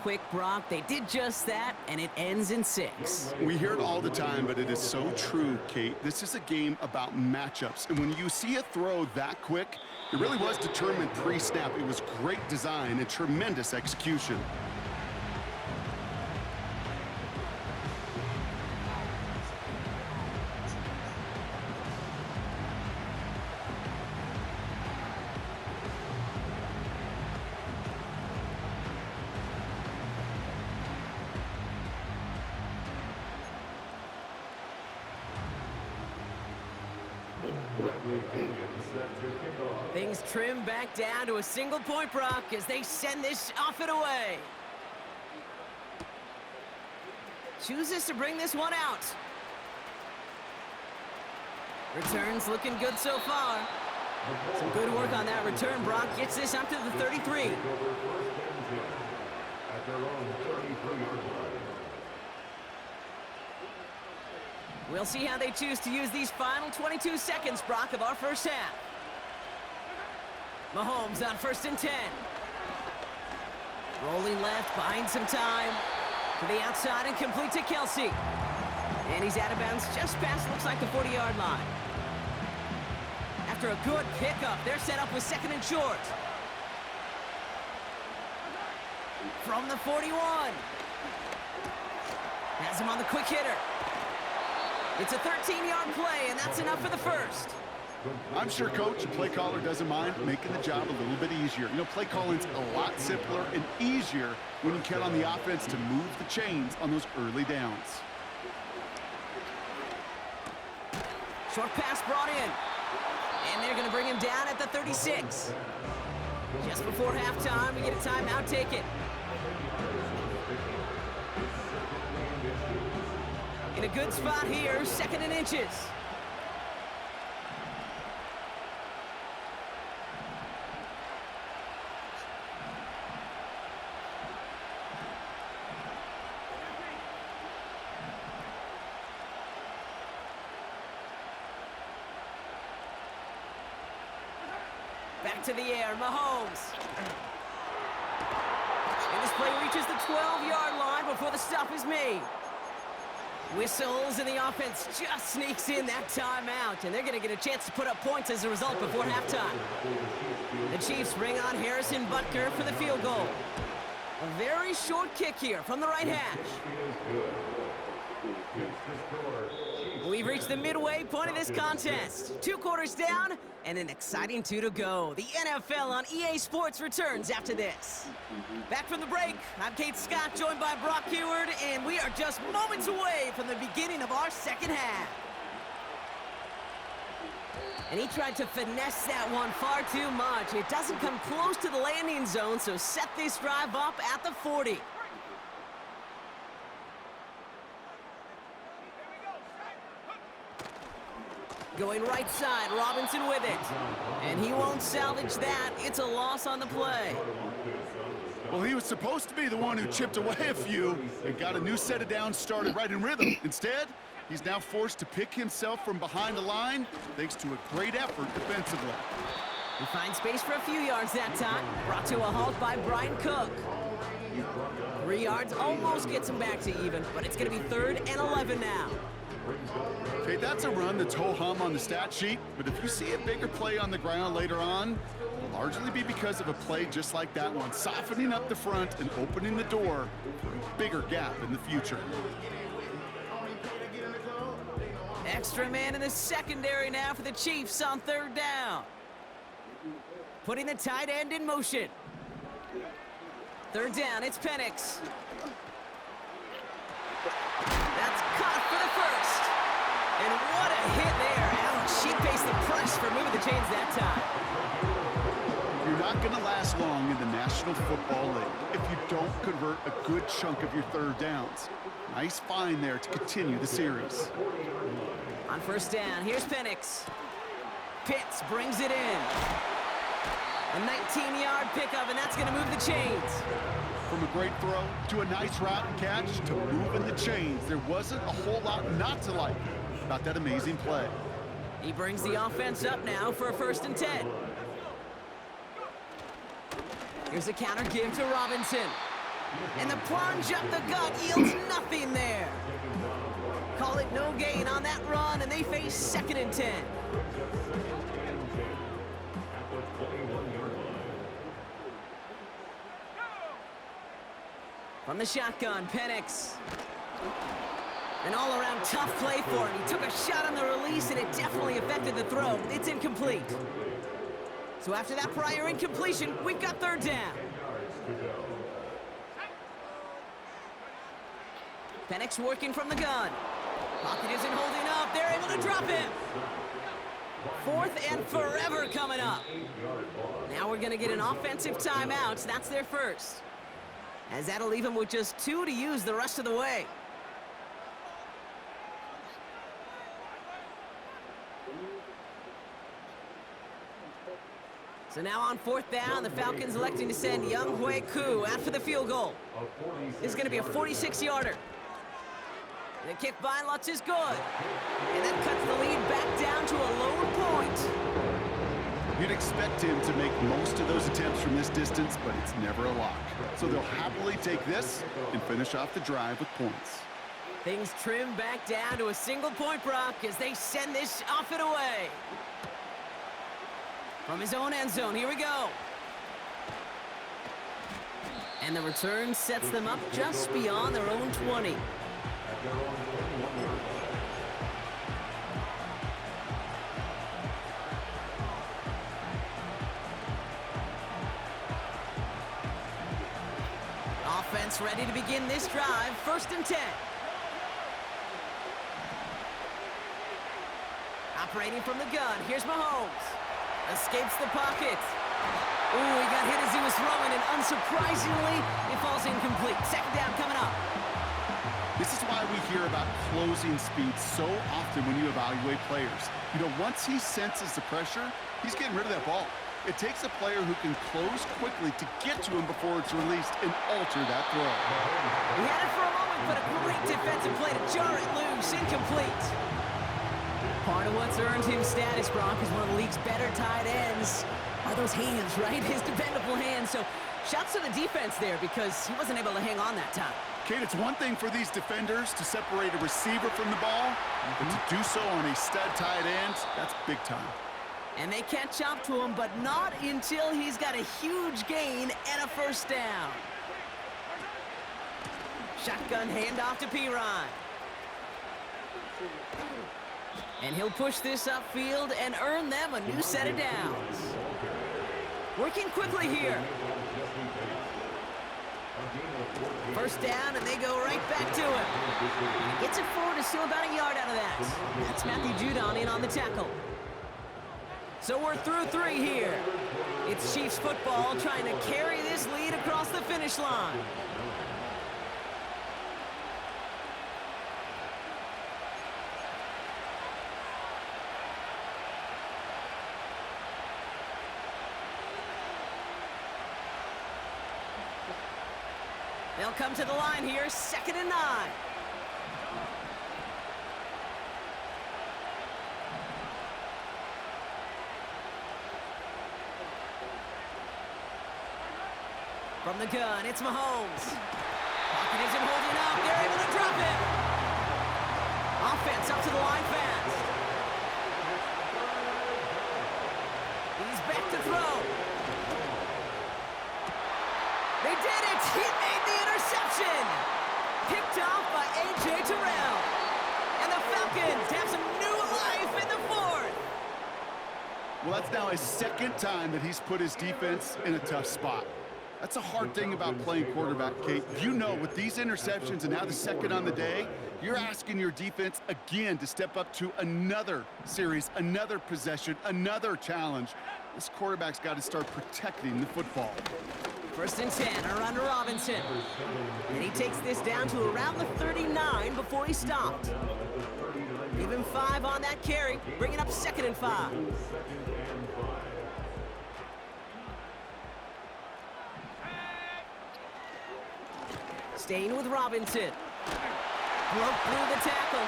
quick, Brock. They did just that, and it ends in 6. We hear it all the time, but it is so true, Kate. This is a game about matchups, and when you see a throw that quick, it really was determined pre-snap. It was great design and tremendous execution. Things trim back down to a single point, Brock, as they send this off and away. Chooses to bring this one out. Returns looking good so far. Some good work on that return. Brock gets this up to the 33. We'll see how they choose to use these final 22 seconds, Brock, of our first half. Mahomes on 1st and 10. Rolling left, buying some time. To the outside and complete to Kelsey. And he's out of bounds just past, looks like the 40-yard line. After a good pickup, they're set up with 2nd and short. From the 41. Has him on the quick hitter. It's a 13-yard play, and that's enough for the first. I'm sure Coach and play caller doesn't mind making the job a little bit easier. You know, play calling's a lot simpler and easier when you count on the offense to move the chains on those early downs. Short pass brought in. And they're going to bring him down at the 36. Just before halftime, we get a timeout taken. In a good spot here, 2nd and inches. Back to the air, Mahomes. And this play reaches the 12-yard line before the stop is made. Whistles, and the offense just sneaks in that timeout, and they're going to get a chance to put up points as a result before halftime. The Chiefs bring on Harrison Butker for the field goal. A very short kick here from the right hash. We've reached the midway point of this contest. 2 quarters down, and an exciting 2 to go. The NFL on EA Sports returns after this. Back from the break, I'm Kate Scott, joined by Brock Heward, and we are just moments away from the beginning of our second half. And he tried to finesse that one far too much. It doesn't come close to the landing zone, so set this drive up at the 40. Going right side, Robinson with it. And he won't salvage that. It's a loss on the play. Well, he was supposed to be the one who chipped away a few and got a new set of downs started right in rhythm. Instead, he's now forced to pick himself from behind the line thanks to a great effort defensively. He finds space for a few yards that time. Brought to a halt by Brian Cook. 3 yards almost gets him back to even, but it's going to be 3rd and 11 now. Okay, that's a run that's ho-hum on the stat sheet, but if you see a bigger play on the ground later on, it'll largely be because of a play just like that one, softening up the front and opening the door for a bigger gap in the future. Extra man in the secondary now for the Chiefs on 3rd down. Putting the tight end in motion. 3rd down, it's Penix. That's caught for the first. And what a hit there. Ouch, she faced the press for moving the chains that time. You're not going to last long in the National Football League if you don't convert a good chunk of your 3rd downs. Nice find there to continue the series. On 1st down, here's Penix. Pitts brings it in. A 19-yard pickup, and that's going to move the chains. From a great throw to a nice route and catch to moving the chains, there wasn't a whole lot not to like about that amazing play. He brings the offense up now for a 1st and 10. Here's a counter give to Robinson. And the plunge up the gut yields nothing there. Call it no gain on that run, and they face 2nd and 10. From the shotgun, Penix. An all-around tough play for him. He took a shot on the release, and it definitely affected the throw. It's incomplete. So after that prior incompletion, we've got 3rd down. Penix working from the gun. Pocket isn't holding up. They're able to drop him. 4th and forever coming up. Now we're going to get an offensive timeout. That's their first. As that'll leave him with just 2 to use the rest of the way. So now on 4th down, the Falcons electing to send Younghoe Koo out for the field goal. This is going to be a 46-yarder. The kick by Lutz is good. And that cuts the lead back down to a lower point. You'd expect him to make most of those attempts from this distance, but it's never a lock. So they'll happily take this and finish off the drive with points. Things trim back down to a single point, Brock, as they send this off and away. From his own end zone, here we go. And the return sets them up just beyond their own 20. Offense ready to begin this drive. 1st and 10. Operating from the gun. Here's Mahomes. Escapes the pocket. Ooh, he got hit as he was throwing, and unsurprisingly, it falls incomplete. 2nd down coming up. This is why we hear about closing speed so often when you evaluate players. You know, once he senses the pressure, he's getting rid of that ball. It takes a player who can close quickly to get to him before it's released and alter that throw. He had it for a moment, but a great defensive play to jar it loose. Incomplete. Part of what's earned him status, Brock, is one of the league's better tight ends. Are those hands, right? His dependable hands. So shouts to the defense there because he wasn't able to hang on that time. Kate, it's one thing for these defenders to separate a receiver from the ball, but to do so on a stud tight end, that's big time. And they catch up to him, but not until he's got a huge gain and a 1st down. Shotgun handoff to Pirine. And he'll push this upfield and earn them a new set of downs. Working quickly here. 1st down, and they go right back to him. Gets it forward to steal about a yard out of that. That's Matthew Judon in on the tackle. So we're through 3 here. It's Chiefs football trying to carry this lead across the finish line. They'll come to the line here, 2nd and 9. From the gun, it's Mahomes. Pocket isn't holding up. They're able to drop it. Offense up to the line fast. He's back to throw. They did it. He made the interception. Picked off by A.J. Terrell. And the Falcons have some new life in the 4th. Well, that's now his 2nd time that he's put his defense in a tough spot. That's a hard thing about playing quarterback, Kate. You know, with these interceptions and now the 2nd on the day, you're asking your defense again to step up to another series, another possession, another challenge. This quarterback's got to start protecting the football. 1st and 10, around to Robinson. And he takes this down to around the 39 before he stopped. Give him 5 on that carry, bringing up 2nd and 5. Staying with Robinson. Broke through the tackle.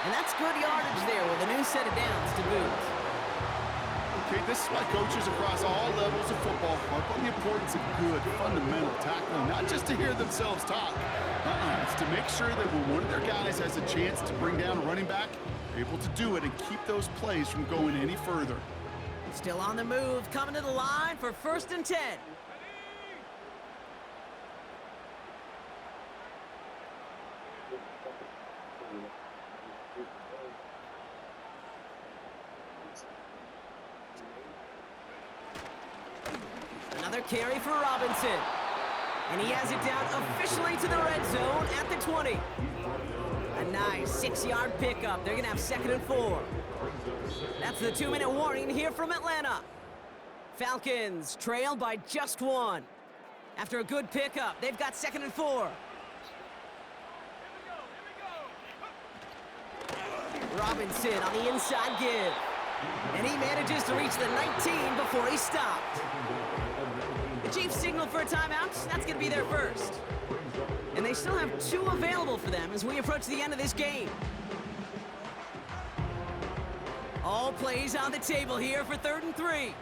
And that's good yardage there with a new set of downs to boot. Kate, this is why coaches across all levels of football harp on the importance of good, fundamental tackling, not just to hear themselves talk. It's to make sure that when one of their guys has a chance to bring down a running back, they're able to do it and keep those plays from going any further. Still on the move, coming to the line for 1st and 10. Another carry for Robinson. And he has it down officially to the red zone at the 20. A nice 6-yard pickup. They're going to have 2nd and 4. That's the 2-minute warning here from Atlanta. Falcons trail by just 1. After a good pickup, they've got 2nd and 4. Robinson on the inside give. And he manages to reach the 19 before he stopped. The Chiefs signal for a timeout. That's going to be their first. And they still have 2 available for them as we approach the end of this game. All plays on the table here for 3rd and 3.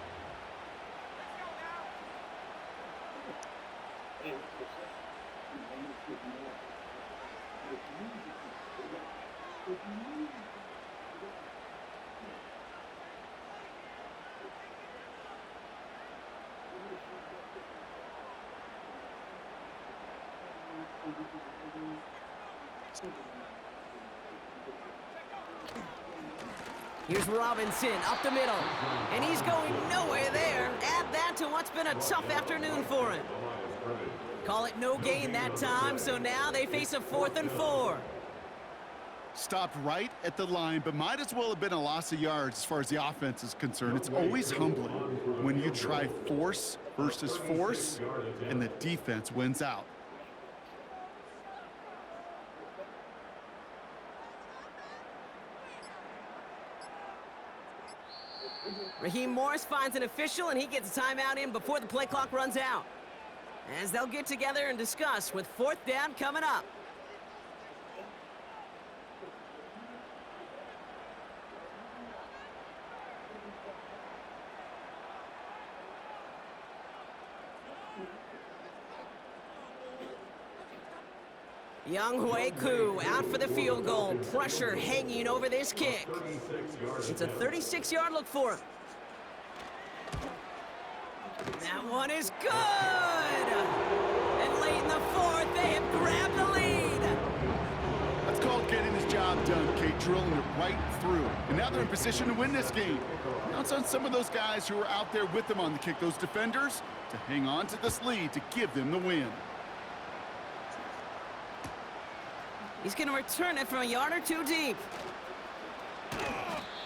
Here's Robinson up the middle, and he's going nowhere there. Add that to what's been a tough afternoon for him. Call it no gain that time, so now they face a 4th and 4. Stopped right at the line, but might as well have been a loss of yards as far as the offense is concerned. It's always humbling when you try force versus force, and the defense wins out. Raheem Morris finds an official, and he gets a timeout in before the play clock runs out. As they'll get together and discuss with 4th down coming up. Young Hui Koo out for the field goal. Pressure hanging over this kick. It's a 36-yard look for him. That one is good! And late in the 4th, they have grabbed the lead. That's called getting his job done, Kate, drilling it right through. And now they're in position to win this game. Counts on some of those guys who are out there with them on the kick, those defenders, to hang on to this lead to give them the win. He's going to return it from a yard or 2 deep.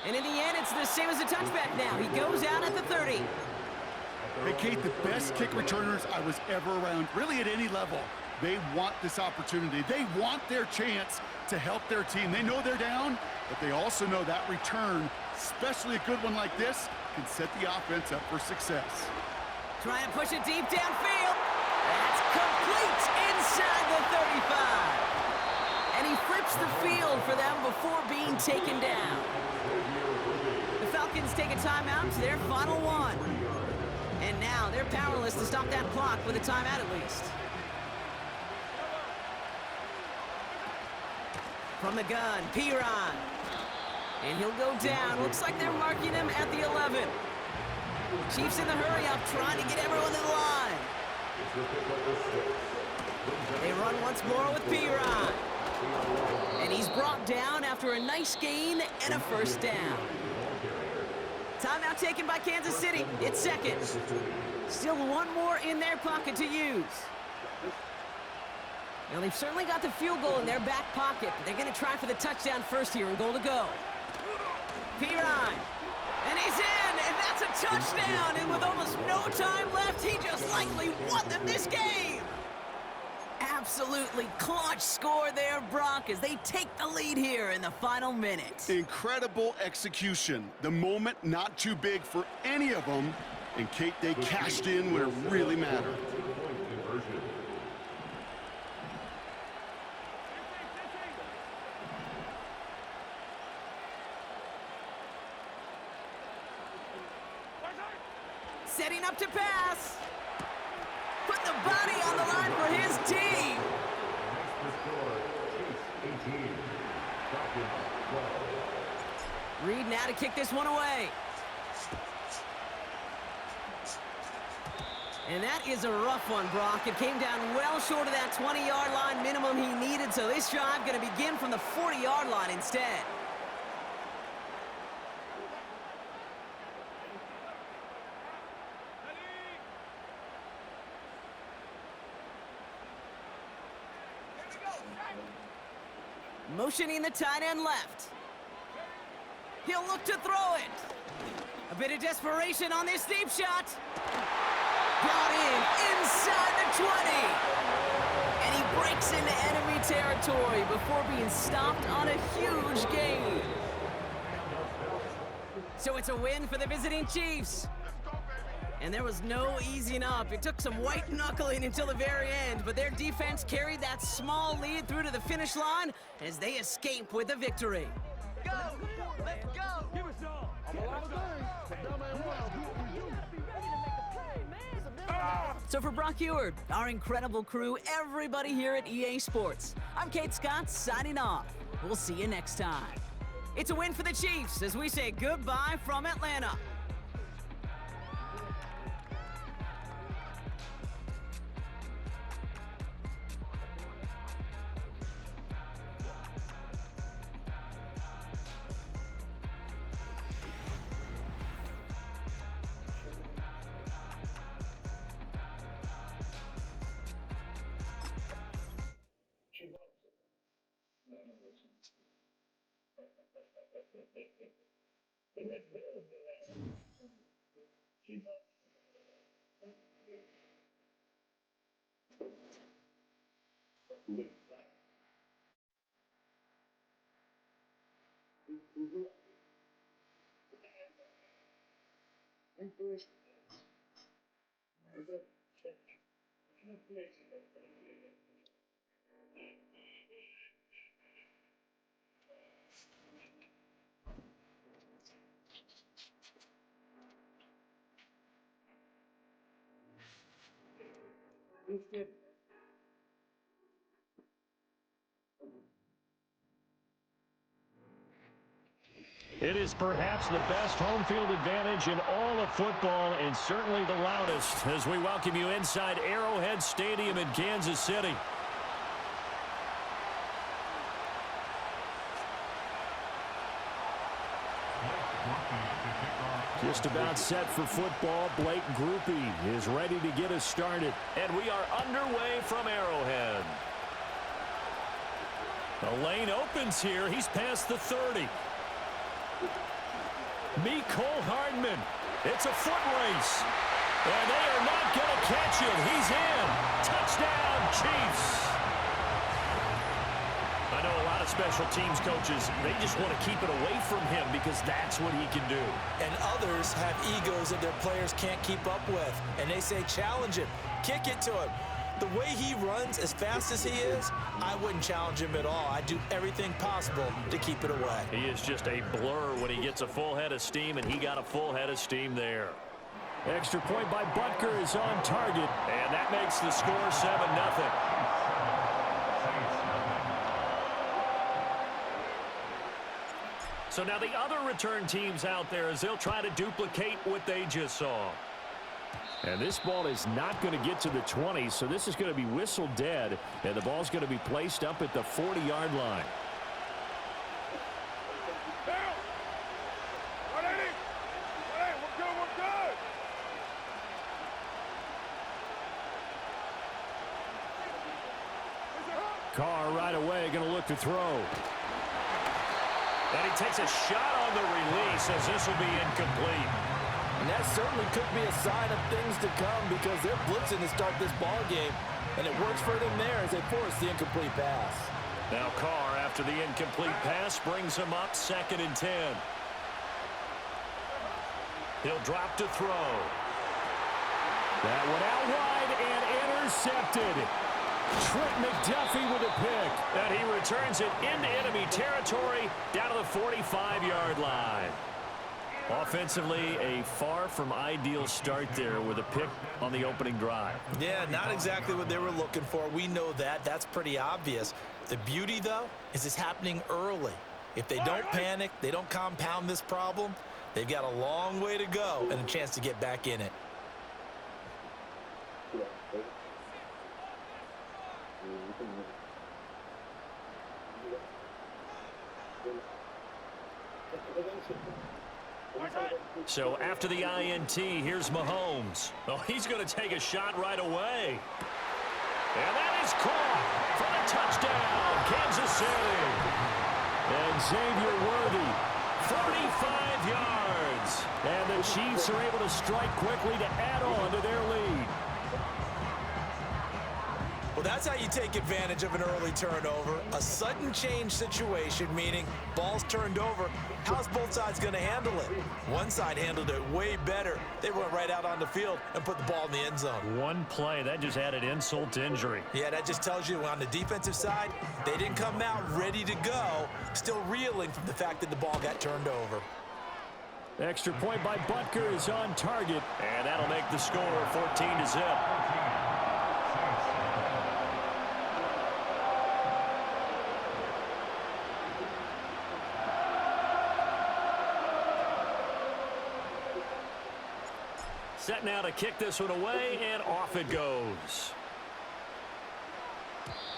And in the end, it's the same as a touchback now. He goes out at the 30. Hey, Kate, the best kick returners I was ever around, really at any level, they want this opportunity. They want their chance to help their team. They know they're down, but they also know that return, especially a good one like this, can set the offense up for success. Trying to push it deep downfield. That's complete inside the 35. And he flips the field for them before being taken down. The Falcons take a timeout to their final 1. And now they're powerless to stop that clock with a timeout at least. From the gun, Piron. And he'll go down. Looks like they're marking him at the 11. Chiefs in the hurry-up, trying to get everyone to the line. They run once more with Piron. And he's brought down after a nice gain and a 1st down. Timeout taken by Kansas City. It's 2nd. Still 1 more in their pocket to use. Now, they've certainly got the field goal in their back pocket, but they're going to try for the touchdown first here and goal to go. Piron. And he's in, and that's a touchdown. And with almost no time left, he just likely won them this game. Absolutely clutch score there, Brock, as they take the lead here in the final minute. Incredible execution. The moment not too big for any of them. And Kate, they cashed in when it really mattered. setting up to pass. Put the body on the line for his team. Reed now to kick this one away. And that is a rough one, Brock. It came down well short of that 20-yard line minimum he needed, so this drive going to begin from the 40-yard line instead. Motioning the tight end left. He'll look to throw it. A bit of desperation on this deep shot. Brought in inside the 20. And he breaks into enemy territory before being stopped on a huge gain. So it's a win for the visiting Chiefs. And there was no easing up. It took some white knuckling until the very end, but their defense carried that small lead through to the finish line as they escape with a victory. Go! Let's go! Give us all! So for Brock Ewart, our incredible crew, everybody here at EA Sports, I'm Kate Scott signing off. We'll see you next time. It's a win for the Chiefs as we say goodbye from Atlanta. It is perhaps the best home field advantage in all of football and certainly the loudest as we welcome you inside Arrowhead Stadium in Kansas City. Just about set for football. Blake Groupie is ready to get us started. And we are underway from Arrowhead. The lane opens here. He's past the 30. Cole Hardman. It's a foot race. And they are not going to catch him. He's in. Touchdown, Chiefs. I know a lot of special teams coaches, they just want to keep it away from him because that's what he can do. And others have egos that their players can't keep up with. And they say, challenge him. Kick it to him. The way he runs as fast as he is, I wouldn't challenge him at all. I'd do everything possible to keep it away. He is just a blur when he gets a full head of steam, and he got a full head of steam there. Extra point by Butker is on target, and that makes the score 7-0. So now the other return teams out there as they'll try to duplicate what they just saw. And this ball is not going to get to the 20, so this is going to be whistled dead, and the ball's going to be placed up at the 40-yard line. Carr right away going to look to throw. And he takes a shot on the release as this will be incomplete. And that certainly could be a sign of things to come because they're blitzing to start this ball game. And it works for them there as they force the incomplete pass. Now Carr, after the incomplete pass, brings him up 2nd and 10. He'll drop to throw. That one out wide and intercepted. Trent McDuffie with a pick. And he returns it into enemy territory down to the 45-yard line. Offensively, a far from ideal start there with a pick on the opening drive. Yeah, not exactly what they were looking for. We know that. That's pretty obvious. The beauty, though, is it's happening early. If they don't panic, they don't compound this problem, they've got a long way to go and a chance to get back in it. So after the INT, here's Mahomes. Oh, he's going to take a shot right away. And that is caught for a touchdown, Kansas City. And Xavier Worthy, 45 yards. And the Chiefs are able to strike quickly to add on to their lead. Well, that's how you take advantage of an early turnover. A sudden change situation, meaning ball's turned over. How's both sides going to handle it? One side handled it way better. They went right out on the field and put the ball in the end zone. One play, that just added insult to injury. Yeah, that just tells you on the defensive side, they didn't come out ready to go, still reeling from the fact that the ball got turned over. Extra point by Butker is on target, and that'll make the score 14-0. Set now to kick this one away, and off it goes.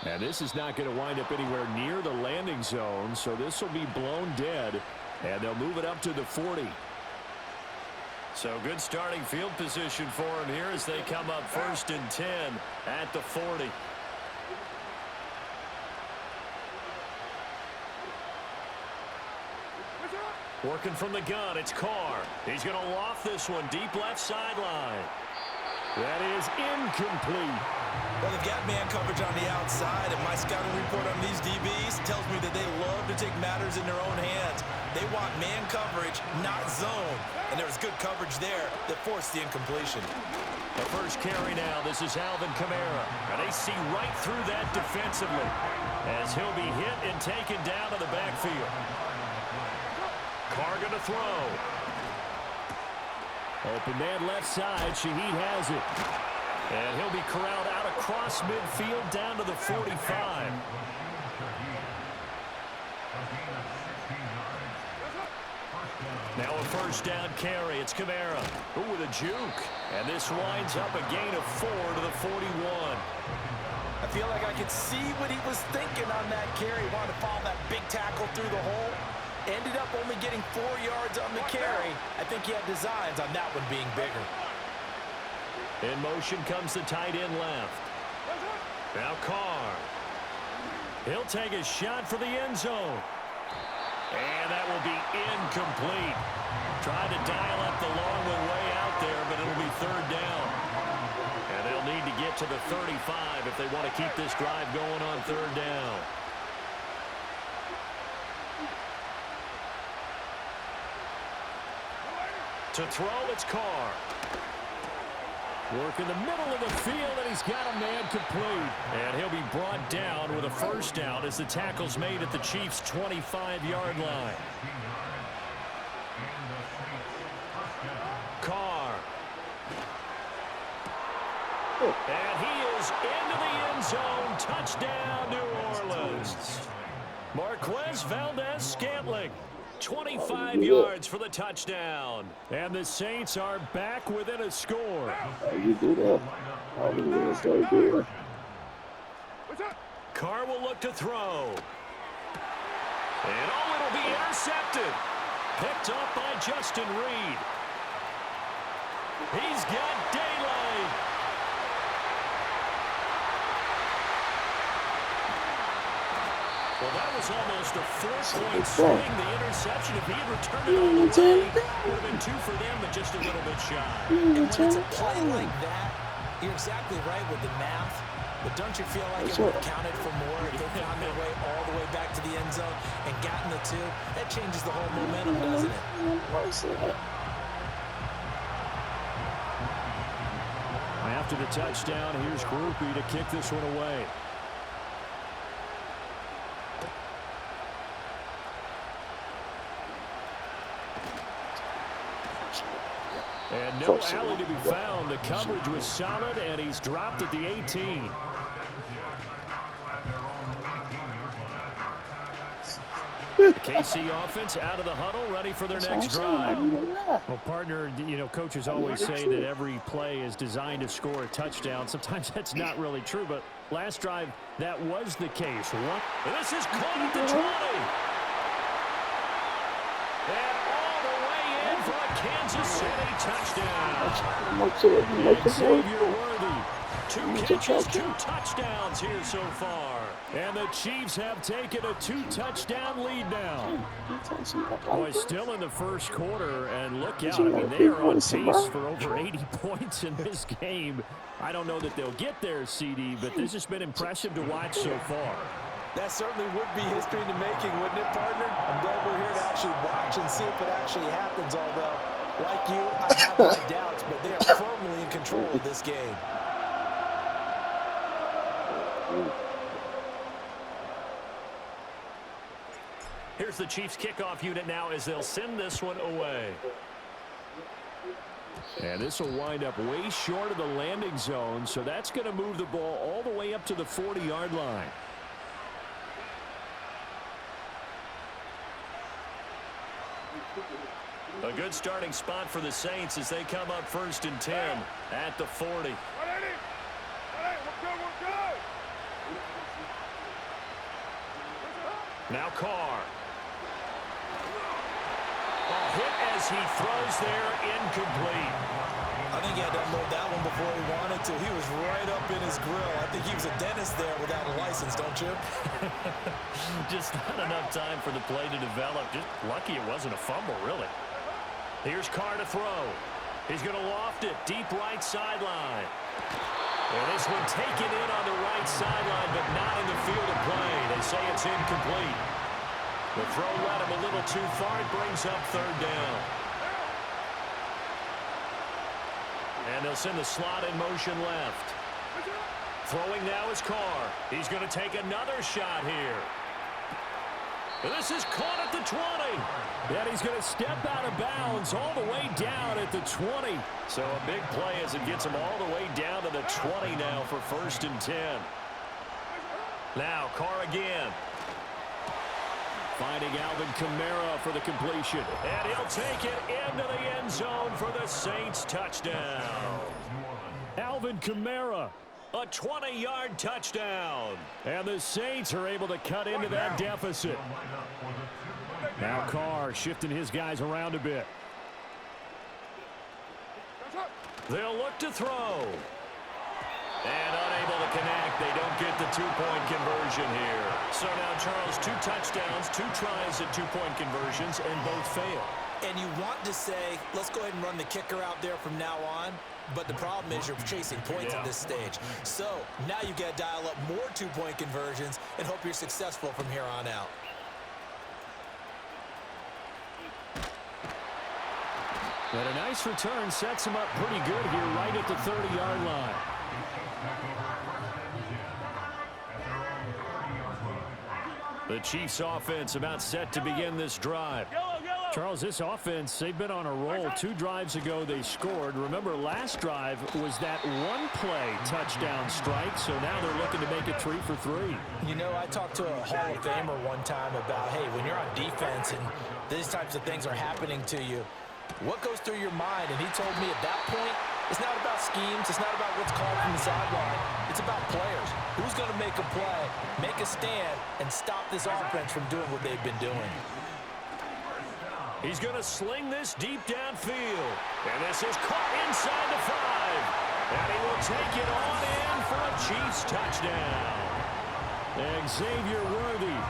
And this is not going to wind up anywhere near the landing zone, so this will be blown dead, and they'll move it up to the 40. So good starting field position for them here as they come up 1st and 10 at the 40. Working from the gun, it's Carr. He's going to loft this one deep left sideline. That is incomplete. Well, they've got man coverage on the outside, and my scouting report on these DBs tells me that they love to take matters in their own hands. They want man coverage, not zone. And there was good coverage there that forced the incompletion. The first carry now, this is Alvin Kamara. And they see right through that defensively as he'll be hit and taken down to the backfield. Carr going to throw. Open man left side. Shaheed has it. And he'll be corralled out across midfield down to the 45. Now a first down carry. It's Kamara. Ooh, with a juke. And this winds up a gain of 4 to the 41. I feel like I could see what he was thinking on that carry. He wanted to follow that big tackle through the hole. Ended up only getting 4 yards on the carry. I think he had designs on that one being bigger. In motion comes the tight end left. Now Carr. He'll take a shot for the end zone. And that will be incomplete. Tried to dial up the long one way out there, but it'll be 3rd down. And they'll need to get to the 35 if they want to keep this drive going on 3rd down. To throw, it's Carr. Work in the middle of the field, and he's got a man complete. And he'll be brought down with a first down as the tackle's made at the Chiefs' 25-yard line. Carr. And he is into the end zone. Touchdown, New Orleans. Marquez Valdez-Scantling. 25 yards for the touchdown. And the Saints are back within a score. How you do that? How we gonna start doing? Carr will look to throw. And oh, it'll be intercepted. Picked up by Justin Reed. He's got daylight. Well, that was almost a 4-point swing. The interception, if he had returned it all the way, would have been 2 for them, but just a little bit shy. And when it's a play like that, you're exactly right with the math. But don't you feel like it would have counted for more if they found their way all the way back to the end zone and gotten the 2? That changes the whole momentum, doesn't it? After the touchdown, here's Groupie to kick this one away. no alley to be found. The coverage was solid, and he's dropped at the 18. The KC offense out of the huddle, ready for their next drive. Well, partner, you know, coaches always say that every play is designed to score a touchdown. Sometimes that's not really true, but last drive, that was the case. And this is caught at the 20. And all the way in for a Kansas City touchdown. And Xavier Worthy, 2 catches, 2 touchdowns here so far. And the Chiefs have taken a 2-touchdown lead now. Boy, still in the first quarter, and look out. I mean, they are on pace for over 80 points in this game. I don't know that they'll get there, CD, but this has been impressive to watch so far. That certainly would be history in the making, wouldn't it, partner? I'm glad we're here to actually watch and see if it actually happens, although, like you, I have my doubts, but they are firmly in control of this game. Here's the Chiefs kickoff unit now as they'll send this one away. And this will wind up way short of the landing zone, so that's going to move the ball all the way up to the 40-yard line. A good starting spot for the Saints as they come up 1st and 10 at the 40. Now Carr. Hit as he throws there, incomplete. I think he had to unload that one before he wanted to. He was right up in his grill. I think he was a dentist there without a license, don't you? Just not enough time for the play to develop. Just lucky it wasn't a fumble, really. Here's Carr to throw. He's going to loft it, deep right sideline. And this one taken in on the right sideline, but not in the field of play. They say it's incomplete. The throw led him a little too far. It brings up 3rd down. And they'll send the slot in motion left. Throwing now is Carr. He's going to take another shot here. And this is caught at the 20. And he's going to step out of bounds all the way down at the 20. So a big play as it gets him all the way down to the 20 now for 1st and 10. Now Carr again. Finding Alvin Kamara for the completion. And he'll take it into the end zone for the Saints touchdown. Alvin Kamara, a 20-yard touchdown. And the Saints are able to cut into that deficit. Now Carr shifting his guys around a bit. They'll look to throw. And unable to connect. They don't get the 2-point conversion here. So now, Charles, 2 touchdowns, 2 tries at 2-point conversions, and both fail. And you want to say, let's go ahead and run the kicker out there from now on. But the problem is you're chasing points at this stage. So now you got to dial up more 2-point conversions and hope you're successful from here on out. But a nice return sets him up pretty good here right at the 30-yard line. The Chiefs offense about set to begin this drive. Charles, this offense, they've been on a roll. 2 drives ago they scored. Remember, last drive was that one-play touchdown strike, so now they're looking to make it 3 for 3. You know, I talked to a Hall of Famer one time about, hey, when you're on defense and these types of things are happening to you, what goes through your mind? And he told me at that point, it's not about schemes. It's not about what's called from the sideline. It's about players. Who's going to make a play, make a stand, and stop this offense from doing what they've been doing? He's going to sling this deep downfield. And this is caught inside the 5. And he will take it on in for a Chiefs touchdown. And Xavier Worthy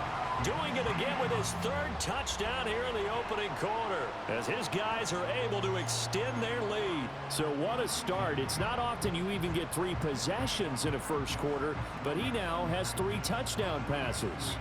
doing it again with his 3rd touchdown here in the opening quarter as his guys are able to extend their lead. So what a start. It's not often you even get 3 possessions in a first quarter, but he now has 3 touchdown passes.